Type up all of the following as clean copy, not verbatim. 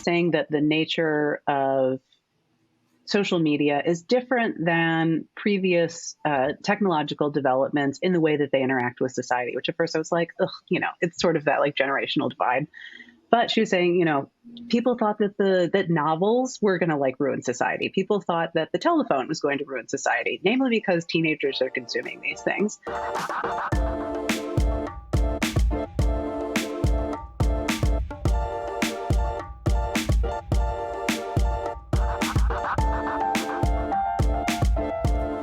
saying that the nature of social media is different than previous technological developments in the way that they interact with society, which at first I was like, ugh, it's sort of that like generational divide. But she was saying, people thought that novels were going to like ruin society. People thought that the telephone was going to ruin society, namely because teenagers are consuming these things.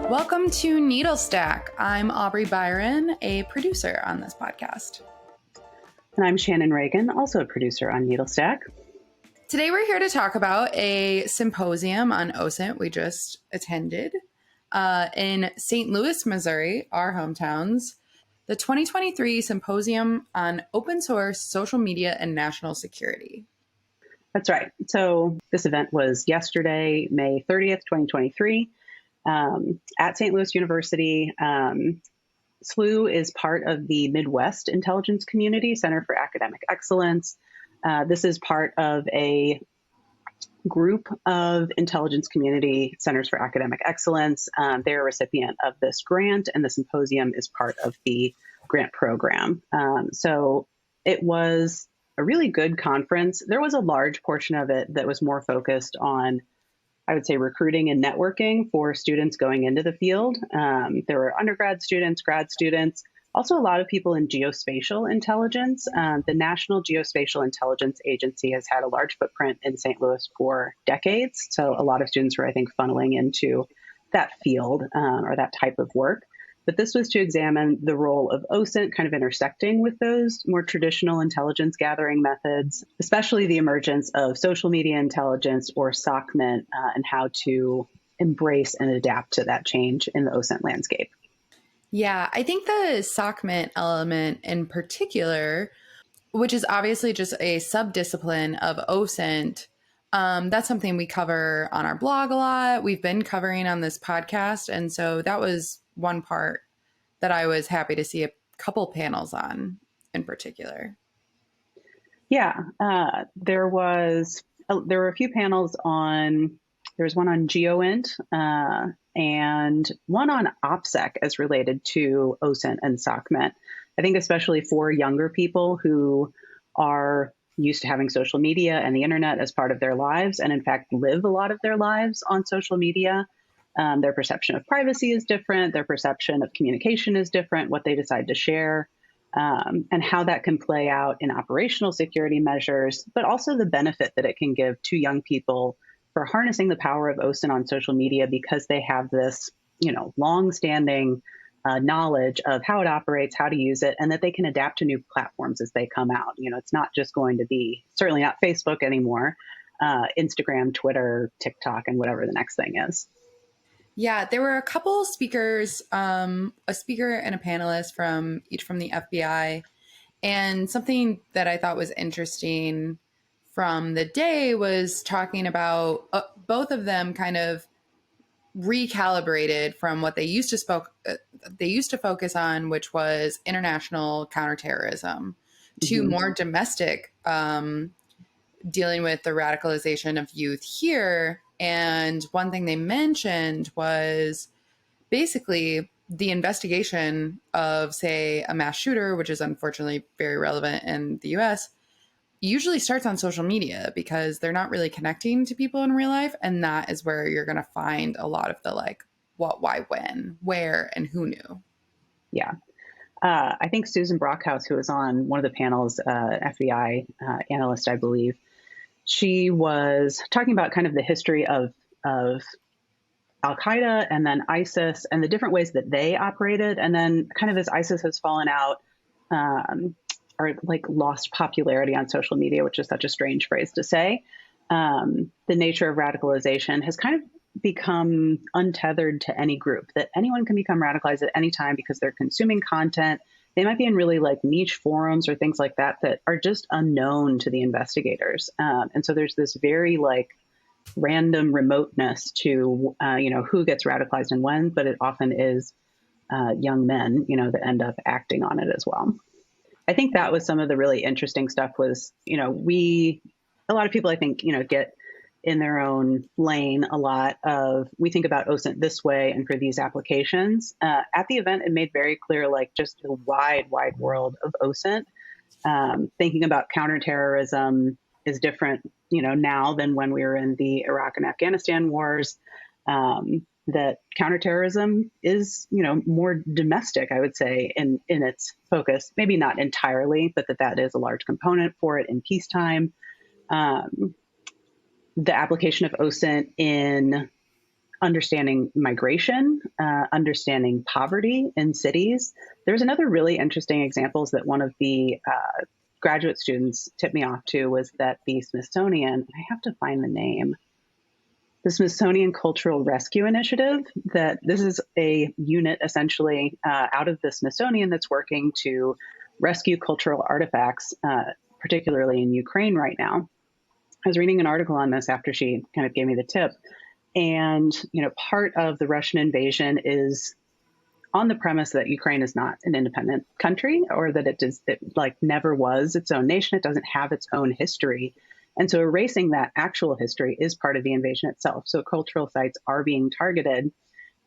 Welcome to Needle Stack. I'm Aubrey Byron, a producer on this podcast. And I'm Shannon Reagan, also a producer on Needle Stack. Today we're here to talk about a symposium on OSINT we just attended in St. Louis, Missouri, our hometowns. The 2023 Symposium on Open Source, Social Media, and National Security. That's right. So this event was yesterday, May 30th, 2023. At St. Louis University. SLU is part of the Midwest Intelligence Community Center for Academic Excellence. This is part of a group of intelligence community centers for academic excellence. They're a recipient of this grant, and the symposium is part of the grant program. So it was a really good conference. There was a large portion of it that was more focused on, I would say, recruiting and networking for students going into the field. There were undergrad students, grad students, also a lot of people in geospatial intelligence. The National Geospatial Intelligence Agency has had a large footprint in St. Louis for decades. So a lot of students were, I think, funneling into that field or that type of work. But this was to examine the role of OSINT kind of intersecting with those more traditional intelligence gathering methods, especially the emergence of social media intelligence or SOCMINT and how to embrace and adapt to that change in the OSINT landscape. Yeah, I think the SOCMINT element in particular, which is obviously just a subdiscipline of OSINT, that's something we cover on our blog a lot. We've been covering on this podcast. And so that was one part that I was happy to see a couple panels on in particular. Yeah, there were a few panels on, there was one on GeoInt and one on OPSEC as related to OSINT and SOCMINT. I think especially for younger people who are used to having social media and the internet as part of their lives, and in fact live a lot of their lives on social media. Their perception of privacy is different. Their perception of communication is different, what they decide to share, and how that can play out in operational security measures, but also the benefit that it can give to young people for harnessing the power of OSINT on social media because they have this, long-standing knowledge of how it operates, how to use it, and that they can adapt to new platforms as they come out. It's not just going to be, certainly not Facebook anymore, Instagram, Twitter, TikTok, and whatever the next thing is. Yeah, there were a couple speakers, a speaker and a panelist from each from the FBI. And something that I thought was interesting from the day was talking about both of them kind of recalibrated from what they used to focus on, which was international counterterrorism, to more domestic, dealing with the radicalization of youth here. And one thing they mentioned was basically the investigation of, say, a mass shooter, which is unfortunately very relevant in the US, usually starts on social media because they're not really connecting to people in real life. And that is where you're going to find a lot of the like, what, why, when, where, and who knew. Yeah. I think Susan Brockhouse, who was on one of the panels, FBI analyst, I believe, she was talking about kind of the history of Al-Qaeda and then ISIS and the different ways that they operated. And then kind of as ISIS has fallen out or like lost popularity on social media, which is such a strange phrase to say, the nature of radicalization has kind of become untethered to any group, that anyone can become radicalized at any time because they're consuming content. They might be in really like niche forums or things like that that are just unknown to the investigators. And so there's this very like random remoteness to, who gets radicalized and when, but it often is young men, that end up acting on it as well. I think that was some of the really interesting stuff was, a lot of people, I think, get in their own lane a lot of, we think about OSINT this way and for these applications. At the event, it made very clear, like, just the wide world of OSINT. Thinking about counterterrorism is different, now than when we were in the Iraq and Afghanistan wars. That counterterrorism is, more domestic, I would say, in its focus. Maybe not entirely, but that is a large component for it in peacetime. The application of OSINT in understanding migration, understanding poverty in cities. There's another really interesting examples that one of the graduate students tipped me off to was that the Smithsonian, I have to find the name, the Smithsonian Cultural Rescue Initiative, that this is a unit essentially out of the Smithsonian that's working to rescue cultural artifacts, particularly in Ukraine right now. I was reading an article on this after she kind of gave me the tip. And, part of the Russian invasion is on the premise that Ukraine is not an independent country, or that it never was its own nation. It doesn't have its own history. And so erasing that actual history is part of the invasion itself. So cultural sites are being targeted.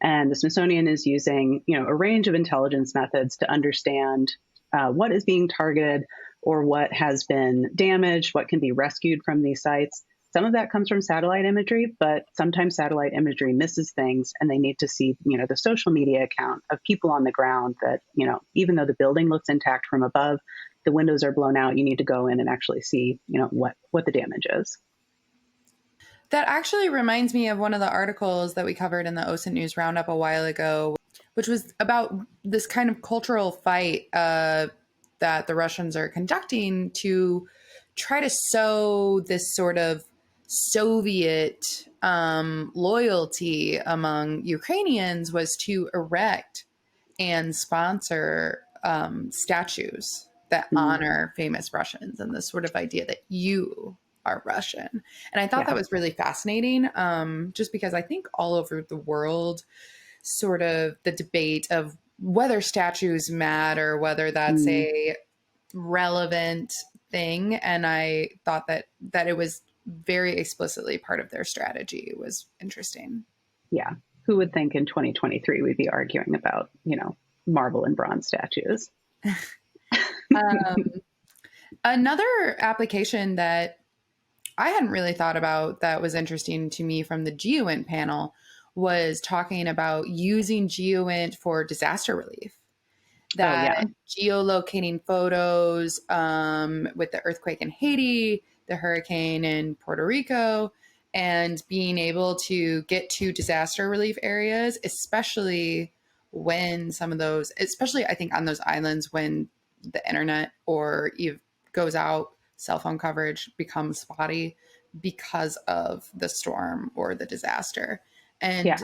And the Smithsonian is using, a range of intelligence methods to understand what is being targeted or what has been damaged, what can be rescued from these sites. Some of that comes from satellite imagery, but sometimes satellite imagery misses things, and they need to see, the social media account of people on the ground that, even though the building looks intact from above, the windows are blown out. You need to go in and actually see, what the damage is. That actually reminds me of one of the articles that we covered in the OSINT News Roundup a while ago, which was about this kind of cultural fight that the Russians are conducting to try to sow this sort of Soviet loyalty among Ukrainians, was to erect and sponsor statues that honor famous Russians, and this sort of idea that you are Russian. And I thought that was really fascinating, just because I think all over the world, sort of the debate of whether statues matter, whether that's a relevant thing. And I thought that it was very explicitly part of their strategy. It was interesting. Yeah. Who would think in 2023 we'd be arguing about, marble and bronze statues? Another application that I hadn't really thought about that was interesting to me from the GeoInt panel was talking about using GeoInt for disaster relief. That geolocating photos with the earthquake in Haiti, the hurricane in Puerto Rico, and being able to get to disaster relief areas, especially when some of those, especially I think on those islands when the internet or goes out, cell phone coverage becomes spotty because of the storm or the disaster. And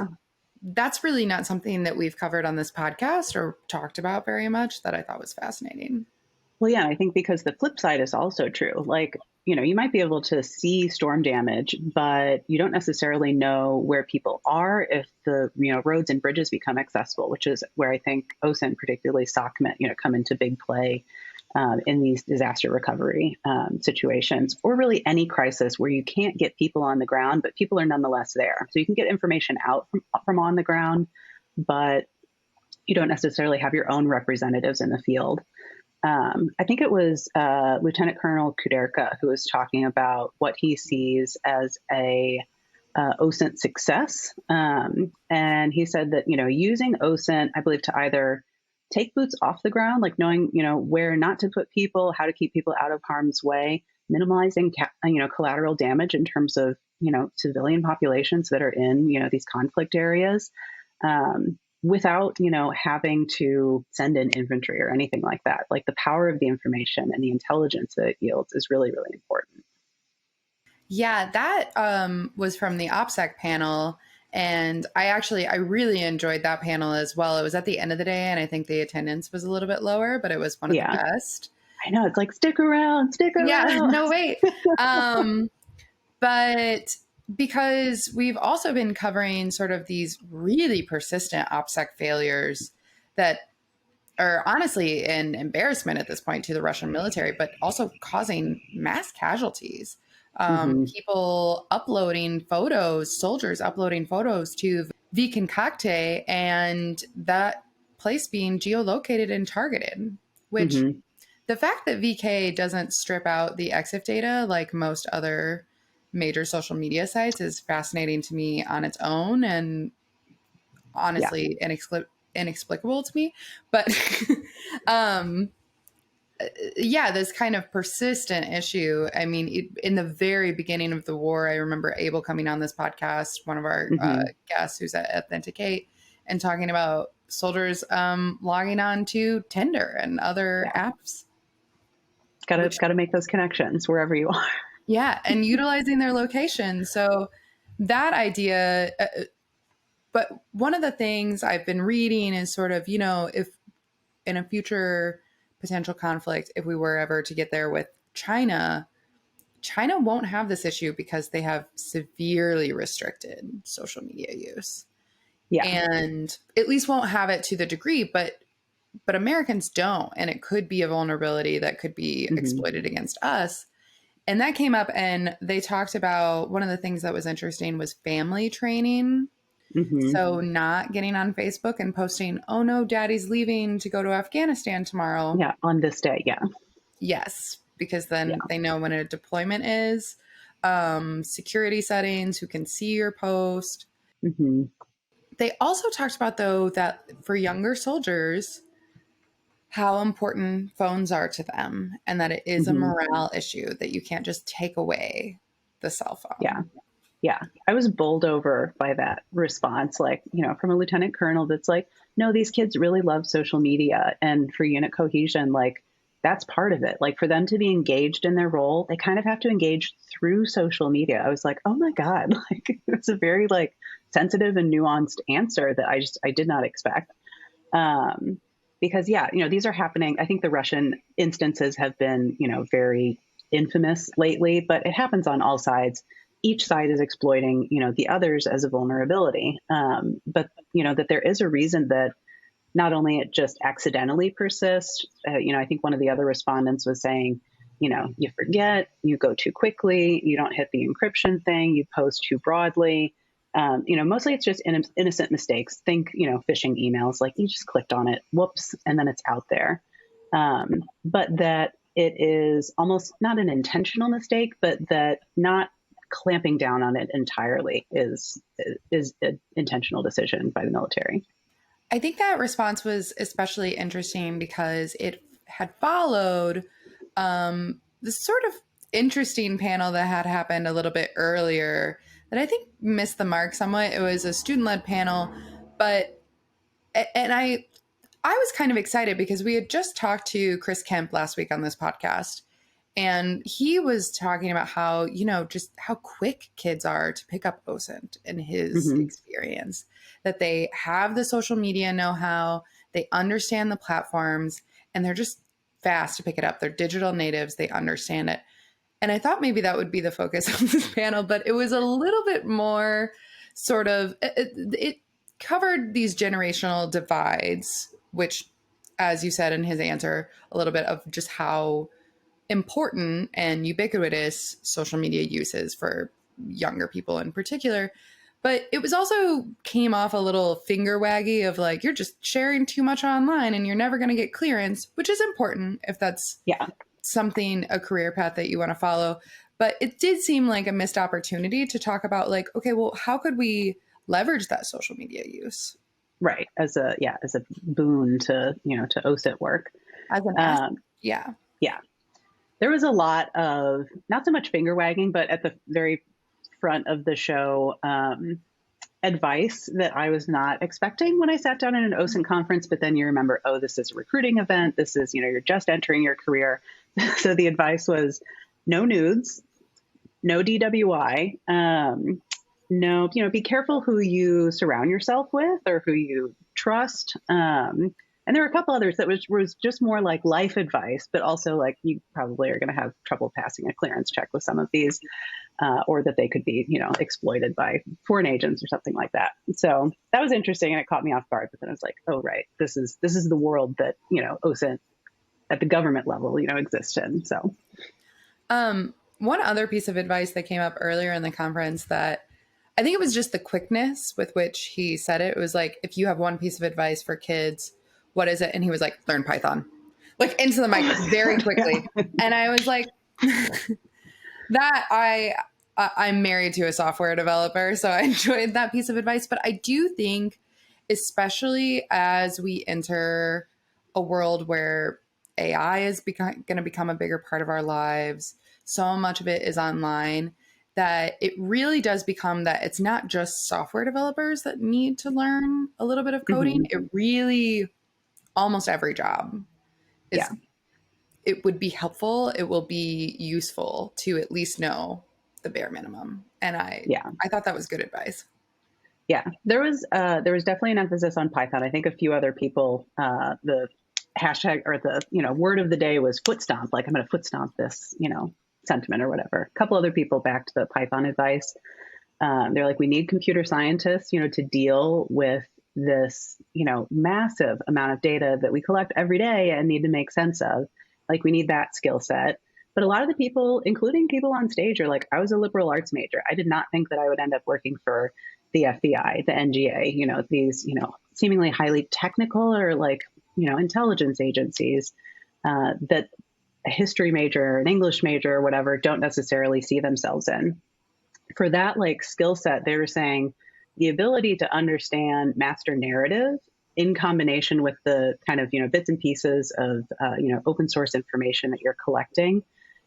that's really not something that we've covered on this podcast or talked about very much, that I thought was fascinating. Well, yeah, I think because the flip side is also true. Like, you might be able to see storm damage, but you don't necessarily know where people are if the, roads and bridges become accessible, which is where I think OSINT, particularly SOCMINT, come into big play in these disaster recovery situations, or really any crisis where you can't get people on the ground, but people are nonetheless there. So you can get information out from on the ground, but you don't necessarily have your own representatives in the field. I think it was Lieutenant Colonel Kuderka who was talking about what he sees as a OSINT success. And he said that, using OSINT, I believe, to either take boots off the ground, like knowing, where not to put people, how to keep people out of harm's way, minimizing, collateral damage in terms of, civilian populations that are in, these conflict areas, without, having to send in infantry or anything like that. Like, the power of the information and the intelligence that it yields is really, really important. Yeah, that was from the OPSEC panel. And I really enjoyed that panel as well. It was at the end of the day, and I think the attendance was a little bit lower, but it was one of the best. I know. It's like, stick around. Yeah, no, wait. But because we've also been covering sort of these really persistent OPSEC failures that are honestly an embarrassment at this point to the Russian military, but also causing mass casualties People uploading photos, soldiers uploading photos to VKontakte, and that place being geolocated and targeted, which the fact that VK doesn't strip out the EXIF data like most other major social media sites is fascinating to me on its own, and honestly inexplicable to me. But yeah, this kind of persistent issue. I mean, in the very beginning of the war, I remember Abel coming on this podcast, one of our guests who's at Authenticate, and talking about soldiers logging on to Tinder and other apps. Got to make those connections wherever you are. Yeah, and utilizing their location. So that idea, but one of the things I've been reading is sort of, if in a future potential conflict, if we were ever to get there with China won't have this issue because they have severely restricted social media use. Yeah. And at least won't have it to the degree, but Americans don't. And it could be a vulnerability that could be exploited against us. And that came up, and they talked about one of the things that was interesting was family training. So not getting on Facebook and posting, oh no, daddy's leaving to go to Afghanistan tomorrow. Yeah, on this day. Yeah. Yes, because then they know when a deployment is. Security settings, who can see your post. They also talked about, though, that for younger soldiers, how important phones are to them, and that it is a morale issue, that you can't just take away the cell phone. Yeah. Yeah, I was bowled over by that response, like, from a lieutenant colonel that's like, no, these kids really love social media. And for unit cohesion, like, that's part of it. Like, for them to be engaged in their role, they kind of have to engage through social media. I was like, oh my God, like, it's a very like sensitive and nuanced answer that I did not expect. Because these are happening. I think the Russian instances have been, very infamous lately, but it happens on all sides. Each side is exploiting, the others as a vulnerability. But, that there is a reason that not only it just accidentally persists. I think one of the other respondents was saying, you forget, you go too quickly, you don't hit the encryption thing, you post too broadly. Mostly it's just innocent mistakes. Think, phishing emails, like you just clicked on it, whoops, and then it's out there. But that it is almost not an intentional mistake, but that not clamping down on it entirely is an intentional decision by the military. I think that response was especially interesting because it had followed this sort of interesting panel that had happened a little bit earlier that I think missed the mark somewhat. It was a student-led panel, and I was kind of excited because we had just talked to Chris Kemp last week on this podcast. And he was talking about how, just how quick kids are to pick up OSINT in his experience, that they have the social media know-how, they understand the platforms, and they're just fast to pick it up. They're digital natives. They understand it. And I thought maybe that would be the focus of this panel, but it was a little bit more sort of, it covered these generational divides, which, as you said in his answer, a little bit of just how important and ubiquitous social media use is for younger people in particular. But it was also came off a little finger waggy of like, you're just sharing too much online and you're never going to get clearance, which is important if that's something, a career path that you want to follow. But it did seem like a missed opportunity to talk about like, okay, well, how could we leverage that social media use? Right. As a boon to, to OSINT work. As an asset. Yeah. There was a lot of, not so much finger wagging, but at the very front of the show, advice that I was not expecting when I sat down in an OSINT conference. But then you remember, oh, this is a recruiting event. This is, you're just entering your career. So the advice was no nudes, no DWI, no, be careful who you surround yourself with or who you trust. And there were a couple others that was just more like life advice, but also like you probably are going to have trouble passing a clearance check with some of these, or that they could be, exploited by foreign agents or something like that. So that was interesting and it caught me off guard. But then I was like, oh, right, this is the world that, OSINT at the government level, exists in. So, One other piece of advice that came up earlier in the conference that I think it was just the quickness with which he said it. It was like, if you have one piece of advice for kids, what is it? And he was like, learn Python, like into the mic very quickly. Yeah. And I was like, I'm married to a software developer, so I enjoyed that piece of advice. But I do think, especially as we enter a world where AI is going to become a bigger part of our lives, so much of it is online, that it really does become that it's not just software developers that need to learn a little bit of coding. Mm-hmm. It really, almost every job is. Yeah. It would be helpful. It will be useful to at least know the bare minimum. And I thought that was good advice. Yeah, there was definitely an emphasis on Python. I think a few other people, the hashtag or the, word of the day was foot stomp. Like, I'm going to foot stomp this, sentiment or whatever. A couple other people backed the Python advice. They're like, we need computer scientists, to deal with this, massive amount of data that we collect every day and need to make sense of. Like, we need that skill set. But a lot of the people, including people on stage, are like, I was a liberal arts major. I did not think that I would end up working for the FBI, the NGA, these, seemingly highly technical or like, intelligence agencies that a history major, an English major or whatever don't necessarily see themselves in. For that like skill set, they were saying the ability to understand master narrative in combination with the kind of, bits and pieces of, open source information that you're collecting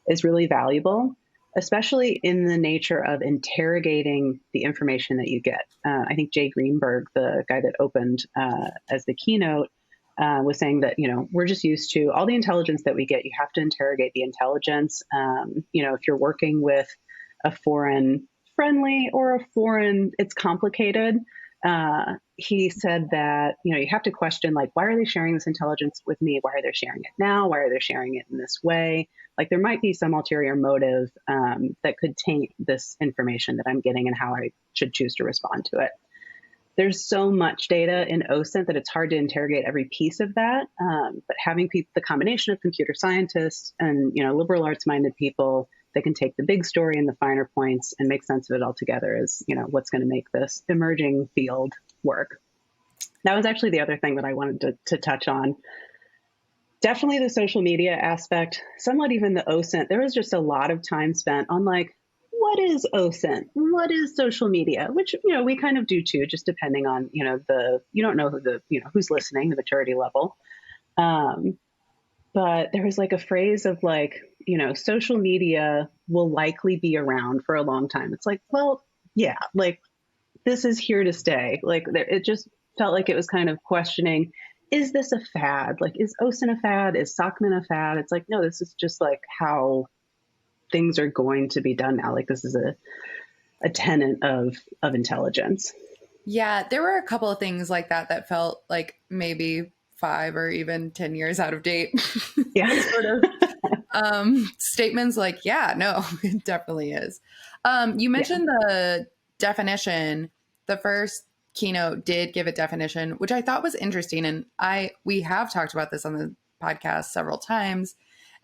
is really valuable, especially in the nature of interrogating the information that you get. I think Jay Greenberg, the guy that opened as the keynote, was saying that, we're just used to all the intelligence that we get. You have to interrogate the intelligence. If you're working with a foreign friendly or a foreign, it's complicated. He said that, you have to question, like, why are they sharing this intelligence with me? Why are they sharing it now? Why are they sharing it in this way? Like, there might be some ulterior motive that could taint this information that I'm getting and how I should choose to respond to it. There's so much data in OSINT that it's hard to interrogate every piece of that. But having the combination of computer scientists and, liberal arts minded people that can take the big story and the finer points and make sense of it all together is, what's going to make this emerging field work. That was actually the other thing that I wanted to touch on. Definitely the social media aspect, somewhat even the OSINT. There was just a lot of time spent on like, what is OSINT? What is social media? Which, we kind of do too, just depending on, you don't know who's listening, the maturity level. But there was like a phrase of like, social media will likely be around for a long time. It's like, well, yeah, like this is here to stay. Like it just felt like it was kind of questioning, is this a fad? Like, is OSINT a fad? Is SOCMINT a fad? It's like, no, this is just like how things are going to be done now. Like this is a tenet of intelligence. Yeah, there were a couple of things like that felt like maybe 5 or even 10 years out of date. Yeah. Sort of statements like, yeah, no, it definitely is. You mentioned the definition. The first keynote did give a definition, which I thought was interesting. And we have talked about this on the podcast several times.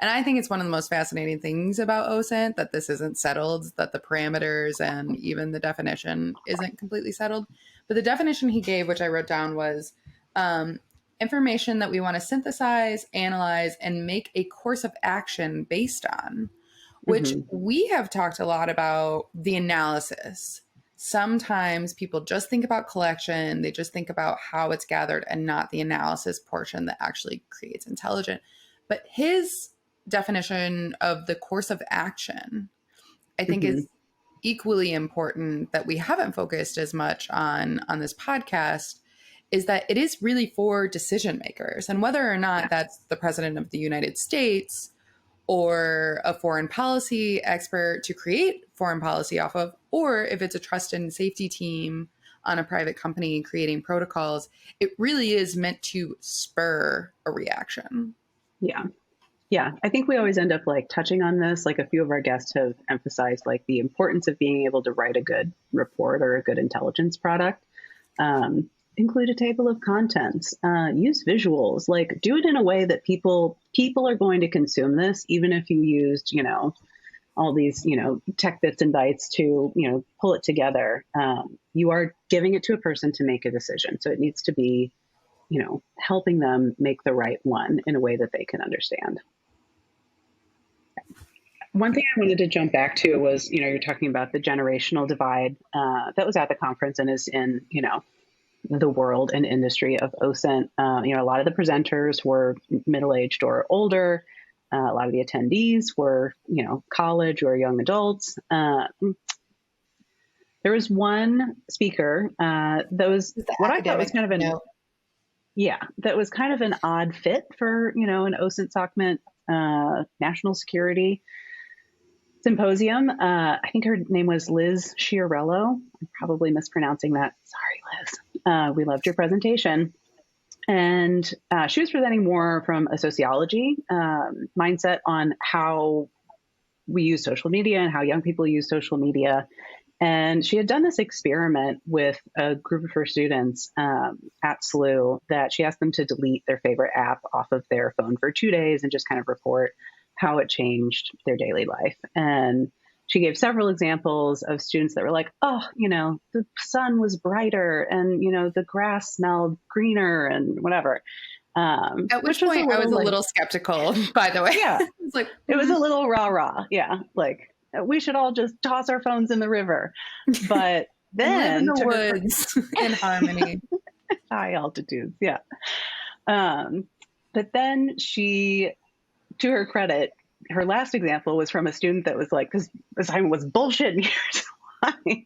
And I think it's one of the most fascinating things about OSINT, that this isn't settled, that the parameters and even the definition isn't completely settled. But the definition he gave, which I wrote down, was information that we want to synthesize, analyze, and make a course of action based on, which we have talked a lot about the analysis. Sometimes people just think about collection, they just think about how it's gathered and not the analysis portion that actually creates intelligence. But his definition of the course of action, I think is equally important, that we haven't focused as much on this podcast, is that it is really for decision makers. And whether or not that's the president of the United States or a foreign policy expert to create foreign policy off of, or if it's a trust and safety team on a private company creating protocols, it really is meant to spur a reaction. Yeah. Yeah. I think we always end up like touching on this. Like a few of our guests have emphasized like the importance of being able to write a good report or a good intelligence product. Include a table of contents, use visuals, like do it in a way that people are going to consume this, even if you used, all these, tech bits and bytes to, pull it together. You are giving it to a person to make a decision. So it needs to be, helping them make the right one in a way that they can understand. One thing I wanted to jump back to was, you're talking about the generational divide that was at the conference and is in, the world and industry of OSINT. A lot of the presenters were middle-aged or older. A lot of the attendees were, college or young adults. There was one speaker that was what I thought was kind of that was kind of an odd fit for, an OSINT SOCMINT national security symposium. I think her name was Liz Sciarello. I'm probably mispronouncing that. Sorry, Liz. We loved your presentation. And she was presenting more from a sociology mindset on how we use social media and how young people use social media. And she had done this experiment with a group of her students at SLU that she asked them to delete their favorite app off of their phone for 2 days and just kind of report how it changed their daily life. And she gave several examples of students that were like, oh, the sun was brighter and, the grass smelled greener and whatever. At which point I was a little skeptical, by the way. Yeah. It was a little rah-rah. Yeah. Like, we should all just toss our phones in the river. But then live in the woods in harmony. High altitudes. Yeah. But then she, to her credit, her last example was from a student that was like, this assignment was bullshit and here's why.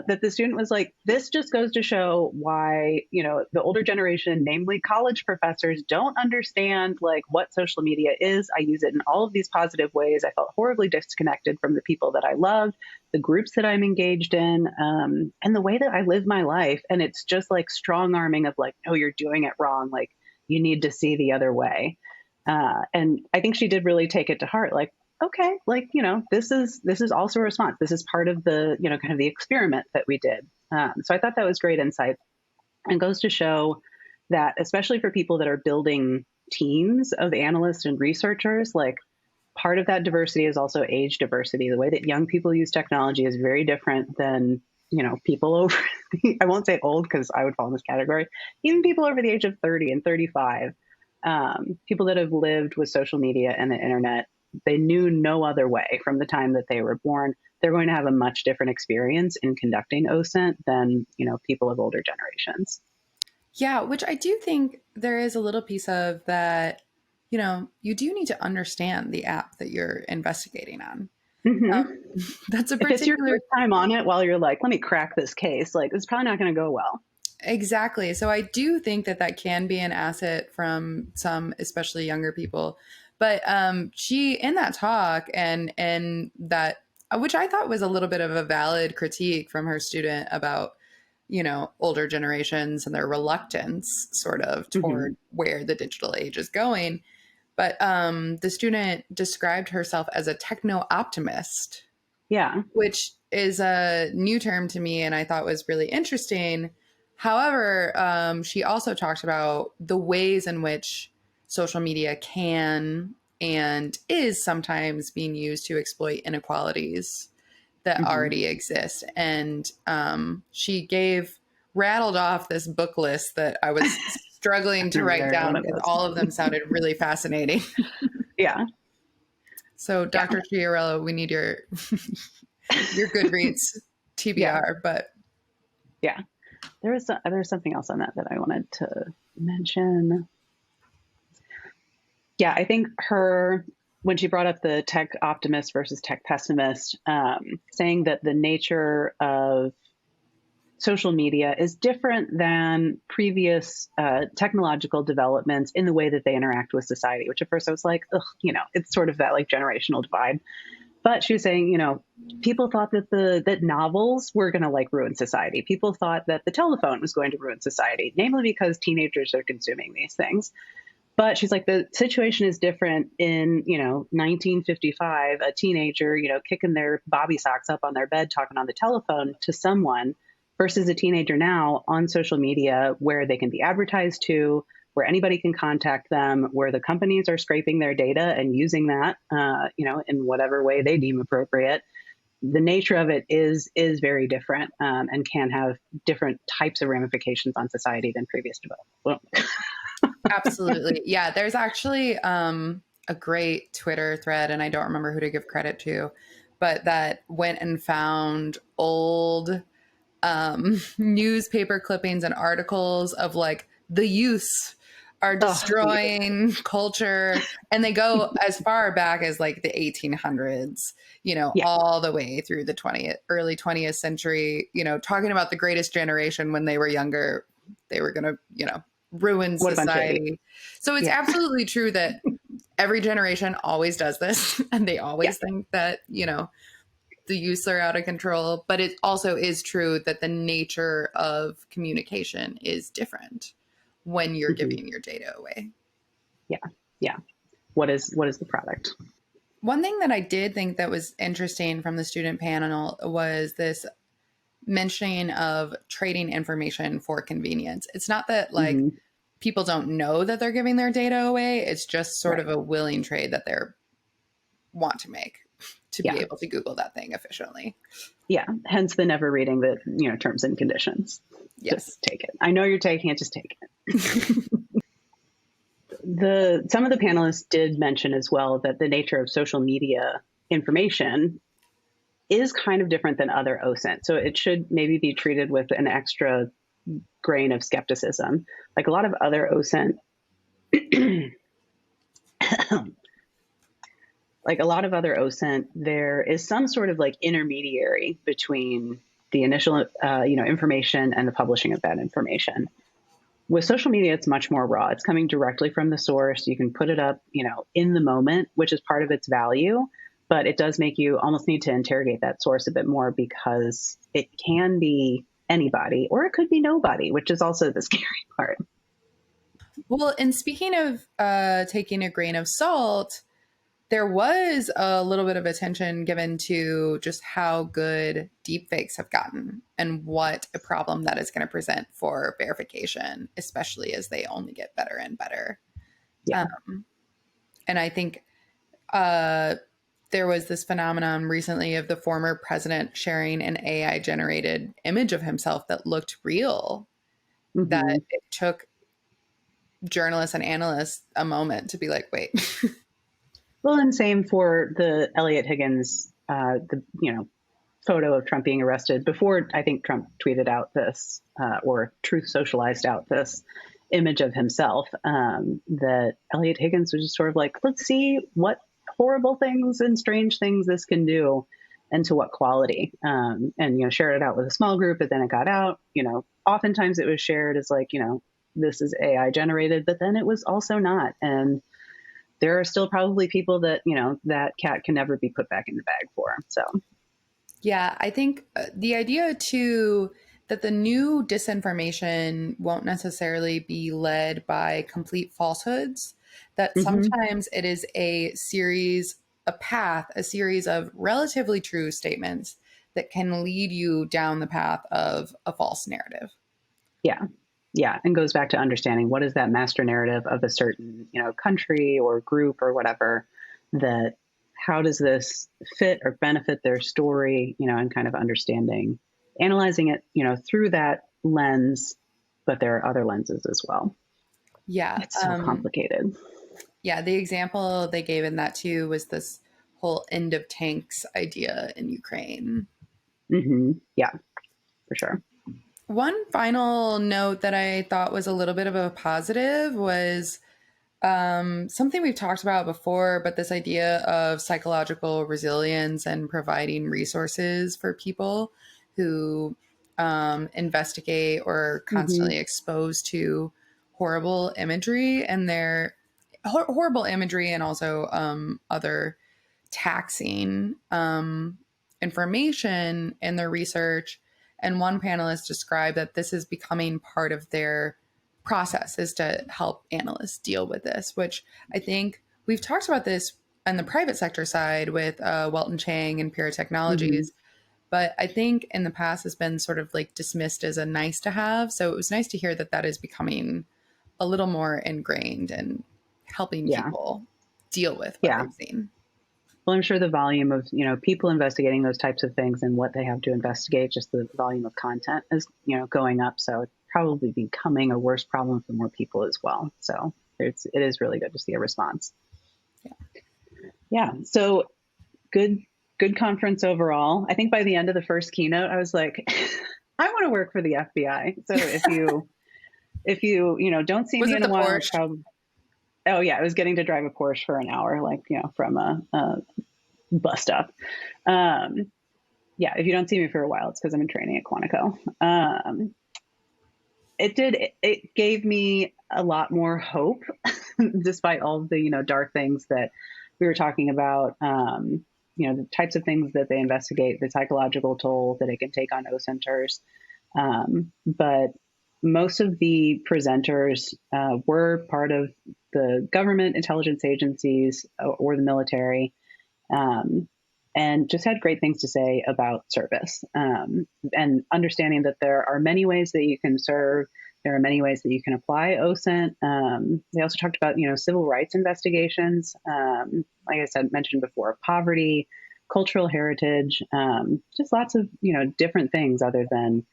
That the student was like, this just goes to show why, the older generation, namely college professors, don't understand like what social media is. I use it in all of these positive ways. I felt horribly disconnected from the people that I loved, the groups that I'm engaged in, and the way that I live my life. And it's just like strong arming of like, no, you're doing it wrong. Like, you need to see the other way. And I think she did really take it to heart. Like, okay, like, this is also a response. This is part of the, kind of the experiment that we did. So I thought that was great insight and goes to show that, especially for people that are building teams of analysts and researchers, like part of that diversity is also age diversity. The way that young people use technology is very different than, people over, I won't say old because I would fall in this category, even people over the age of 30 and 35, people that have lived with social media and the internet. They knew no other way from the time that they were born. They're going to have a much different experience in conducting OSINT than, people of older generations. Yeah, which I do think there is a little piece of that, you do need to understand the app that you're investigating on. Mm-hmm. That's a particular... If it's your first time on it while you're like, let me crack this case, like it's probably not going to go well. Exactly. So I do think that can be an asset from some, especially younger people. But she, in that talk and that, which I thought was a little bit of a valid critique from her student about, older generations and their reluctance sort of toward where the digital age is going. But the student described herself as a techno-optimist. Yeah. Which is a new term to me and I thought was really interesting. However, she also talked about the ways in which social media can and is sometimes being used to exploit inequalities that already exist. And she rattled off this book list that I was struggling to write down because all of them sounded really fascinating. Yeah. So Dr. Sciarello, we need your Goodreads TBR, but yeah. There's something else on that I wanted to mention. Yeah, I think when she brought up the tech optimist versus tech pessimist, saying that the nature of social media is different than previous technological developments in the way that they interact with society, which at first I was like, ugh, it's sort of that like generational divide. But she was saying, people thought that novels were going to like ruin society. People thought that the telephone was going to ruin society, namely because teenagers are consuming these things. But she's like, the situation is different in, 1955, a teenager, kicking their bobby socks up on their bed, talking on the telephone to someone versus a teenager now on social media where they can be advertised to, where anybody can contact them, where the companies are scraping their data and using that, in whatever way they deem appropriate. The nature of it is very different, and can have different types of ramifications on society than previous development. Absolutely. Yeah. There's actually a great Twitter thread, and I don't remember who to give credit to, but that went and found old newspaper clippings and articles of like the youths are destroying culture, and they go as far back as like the 1800s, all the way through the early 20th century, talking about the greatest generation when they were younger, they were going to, ruin society. So it's absolutely true that every generation always does this, and they always think that, the youths are out of control. But it also is true that the nature of communication is different when you're giving your data away. Yeah. What is the product? One thing that I did think that was interesting from the student panel was this mentioning of trading information for convenience. It's not that like people don't know that they're giving their data away. It's just sort of a willing trade that they want to make to be able to Google that thing efficiently. Yeah. Hence the never reading the, terms and conditions. Yes. Just take it. I know you're taking it. Just take it. Some of the panelists did mention as well that the nature of social media information is kind of different than other OSINT. So it should maybe be treated with an extra grain of skepticism. Like a lot of other OSINT, there is some sort of like intermediary between the initial, information and the publishing of that information. With social media, it's much more raw. It's coming directly from the source. You can put it up, in the moment, which is part of its value. But it does make you almost need to interrogate that source a bit more, because it can be anybody or it could be nobody, which is also the scary part. Well, and speaking of taking a grain of salt, there was a little bit of attention given to just how good deepfakes have gotten and what a problem that is going to present for verification, especially as they only get better and better. Yeah. And I think there was this phenomenon recently of the former president sharing an AI generated image of himself that looked real, that it took journalists and analysts a moment to be like, wait. Well, and same for the Elliot Higgins, photo of Trump being arrested before I think Trump tweeted out this, or Truth socialized out this image of himself, that Elliot Higgins was just sort of like, let's see what horrible things and strange things this can do and to what quality, and, shared it out with a small group, but then it got out, oftentimes it was shared as like, this is AI generated, but then it was also not. And there are still probably people that, that cat can never be put back in the bag for. So, yeah, I think the idea too that the new disinformation won't necessarily be led by complete falsehoods, that sometimes it is a series of relatively true statements that can lead you down the path of a false narrative. Yeah. Yeah. And goes back to understanding what is that master narrative of a certain, country or group or whatever, that how does this fit or benefit their story, and kind of understanding, analyzing it, through that lens, but there are other lenses as well. Yeah. It's so complicated. Yeah. The example they gave in that too was this whole end of tanks idea in Ukraine. Yeah, for sure. One final note that I thought was a little bit of a positive was something we've talked about before, but this idea of psychological resilience and providing resources for people who investigate or are constantly exposed to horrible imagery and their horrible imagery and also other taxing information in their research. And one panelist described that this is becoming part of their process, is to help analysts deal with this, which I think we've talked about this on the private sector side with Welton Chang and Pure Technologies. But I think in the past has been sort of like dismissed as a nice to have. So it was nice to hear that that is becoming a little more ingrained in helping people deal with what they've seen. Well, I'm sure the volume of, people investigating those types of things and what they have to investigate, just the volume of content is, going up. So it's probably becoming a worse problem for more people as well. So it is really good to see a response. Yeah. So good conference overall. I think by the end of the first keynote, I was like, I want to work for the FBI. So if you don't see me in a while, it's probably, I was getting to drive a Porsche for an hour, from a bus stop. If you don't see me for a while, it's because I'm in training at Quantico. It gave me a lot more hope, despite all the, dark things that we were talking about, the types of things that they investigate, the psychological toll that it can take on OSINTers. But most of the presenters were part of the government intelligence agencies or the military, and just had great things to say about service, and understanding that there are many ways that you can serve. There are many ways that you can apply OSINT. They also talked about, civil rights investigations, like I said, mentioned before, poverty, cultural heritage, just lots of, different things other than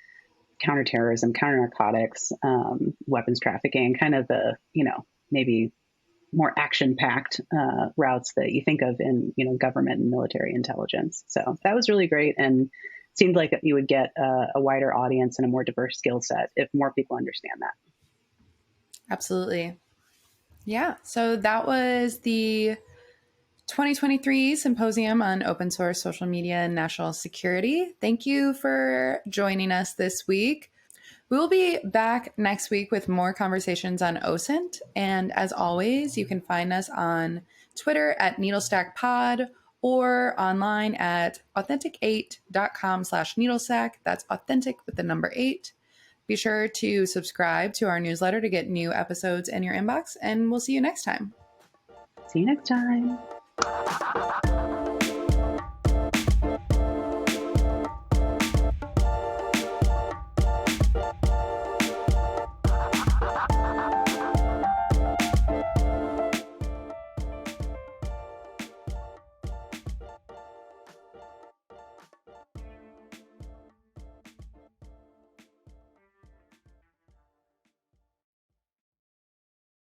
counterterrorism, counter-narcotics, weapons trafficking, kind of the, maybe more action-packed routes that you think of in, government and military intelligence. So that was really great, and seemed like you would get a wider audience and a more diverse skill set if more people understand that. Absolutely. Yeah. So that was the 2023 Symposium on Open Source Social Media and National Security. Thank you for joining us this week. We will be back next week with more conversations on OSINT. And as always, you can find us on Twitter at NeedleStackPod or online at authentic8.com/needlestack. That's authentic with the number 8. Be sure to subscribe to our newsletter to get new episodes in your inbox, and we'll see you next time. See you next time.